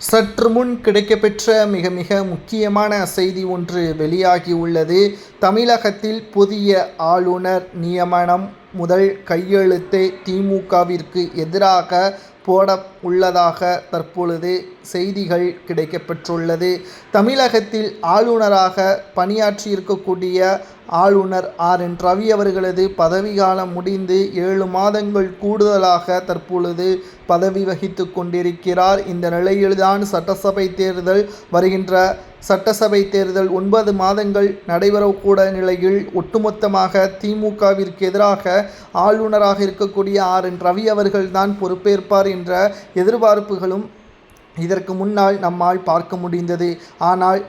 சற்று முன் கிடைக்கப்பெற்ற மிக மிக முக்கியமான செய்தி ஒன்று வெளியாகியுள்ளது. தமிழகத்தில் புதிய ஆளுநர் நியமனம் முதல் கையெழுத்தை திமுகவிற்கு எதிராக போட உள்ளதாக தற்பொழுது செய்திகள் கிடைக்கப்பெற்றுள்ளது. தமிழகத்தில் ஆளுநராக பணியாற்றியிருக்கக்கூடிய ஆளுநர் RN ரவி அவர்களது பதவிக்காலம் முடிந்து 7 மாதங்கள் கூடுதலாக தற்பொழுது பதவி வகித்து கொண்டிருக்கிறார். இந்த நிலையில்தான் சட்டசபை தேர்தல் வருகின்ற சட்டசபை தேர்தல் 9 மாதங்கள் நடைபெறக்கூட நிலையில் ஒட்டுமொத்தமாக திமுகவிற்கு எதிராக ஆளுநராக இருக்கக்கூடிய RN ரவி அவர்கள்தான் பொறுப்பேற்பார் என்ற எதிர்பார்ப்புகளும் இதற்கு முன்னால் நம்மால் பார்க்க முடிந்தது. ஆனால்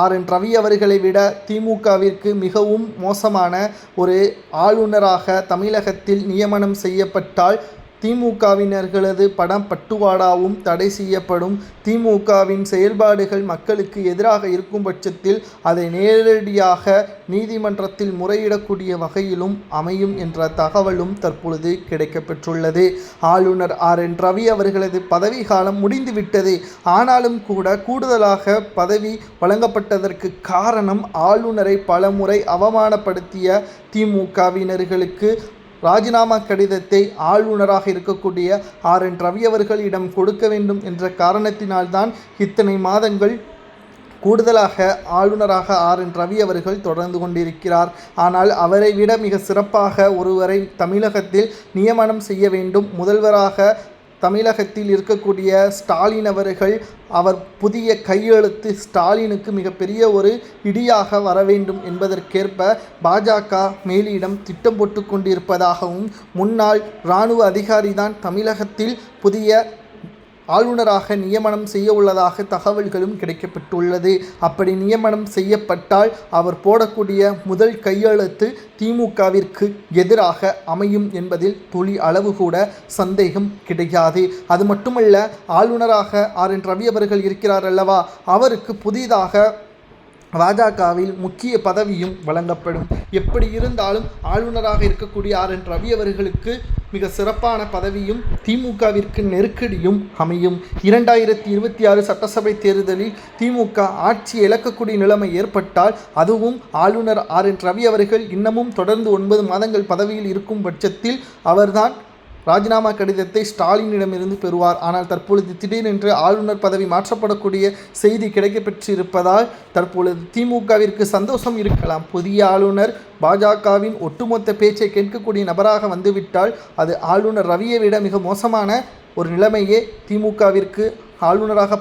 RN ரவி அவர்களை விட திமுகவிற்கு மிகவும் மோசமான ஒரு ஆளுநராக தமிழகத்தில் நியமனம் செய்யப்பட்டால் திமுகவினர்களது பணம் பட்டுவாடாவும் தடை செய்யப்படும். திமுகவின் செயல்பாடுகள் மக்களுக்கு எதிராக இருக்கும் பட்சத்தில் அதை நேரடியாக நீதிமன்றத்தில் முறையிடக்கூடிய வகையிலும் அமையும் என்ற தகவலும் தற்பொழுது கிடைக்கப்பெற்றுள்ளது. ஆளுநர் RN ரவி அவர்களது பதவி காலம் முடிந்துவிட்டது. ஆனாலும் கூட கூடுதலாக பதவி வழங்கப்பட்டதற்கு காரணம் ஆளுநரை பலமுறை அவமானப்படுத்திய திமுகவினர்களுக்கு ராஜினாமா கடிதத்தை ஆளுநராக இருக்கக்கூடிய RN ரவி அவர்களிடம் கொடுக்க வேண்டும் என்ற காரணத்தினால்தான் இத்தனை மாதங்கள் கூடுதலாக ஆளுநராக RN ரவி அவர்கள் தொடர்ந்து கொண்டிருக்கிறார். ஆனால் அவரை விட மிக சிறப்பாக ஒருவரை தமிழகத்தில் நியமனம் செய்ய வேண்டும். முதல்வராக தமிழகத்தில் இருக்கக்கூடிய ஸ்டாலின் அவர்கள் அவர் புதிய கையெழுத்து ஸ்டாலினுக்கு மிகப்பெரிய ஒரு இடியாக வர வேண்டும் என்பதற்கேற்ப பாஜக மேலிடம் திட்டம் போட்டு கொண்டிருப்பதாகவும் முன்னாள் இராணுவ அதிகாரிதான் தமிழகத்தில் புதிய ஆளுநராக நியமனம் செய்ய உள்ளதாக தகவல்களும் கிடைக்கப்பட்டுள்ளது. அப்படி நியமனம் செய்யப்பட்டால் அவர் போடக்கூடிய முதல் கையெழுத்து திமுகவிற்கு எதிராக அமையும் என்பதில் துளி அளவு கூட சந்தேகம் கிடையாது. அது மட்டுமல்ல, ஆளுநராக RN ரவி அவர்கள் இருக்கிறார் அல்லவா, அவருக்கு புதிதாக பாஜகவில் முக்கிய பதவியும் வழங்கப்படும். எப்படி இருந்தாலும் ஆளுநராக இருக்கக்கூடிய RN ரவி அவர்களுக்கு மிக சிறப்பான பதவியும் திமுகவிற்கு நெருக்கடியும் அமையும். 2026 சட்டசபை தேர்தலில் திமுக ஆட்சி இழக்கக்கூடிய நிலைமை ஏற்பட்டால் அதுவும் ஆளுநர் RN ரவி அவர்கள் இன்னமும் தொடர்ந்து 9 மாதங்கள் பதவியில் இருக்கும் பட்சத்தில் அவர்தான் ராஜினாமா கடிதத்தை ஸ்டாலினிடமிருந்து பெறுவார். ஆனால் தற்பொழுது திடீரென்று ஆளுநர் பதவி மாற்றப்படக்கூடிய செய்தி கிடைக்கப்பெற்றிருப்பதால் தற்பொழுது திமுகவிற்கு சந்தோஷம் இருக்கலாம். புதிய ஆளுநர் பாஜகவின் ஒட்டுமொத்த பேச்சை கேட்கக்கூடிய நபராக வந்துவிட்டால் அது ஆளுநர் ரவியை விட மிக மோசமான ஒரு நிலைமையே திமுகவிற்கு ஆளுநராக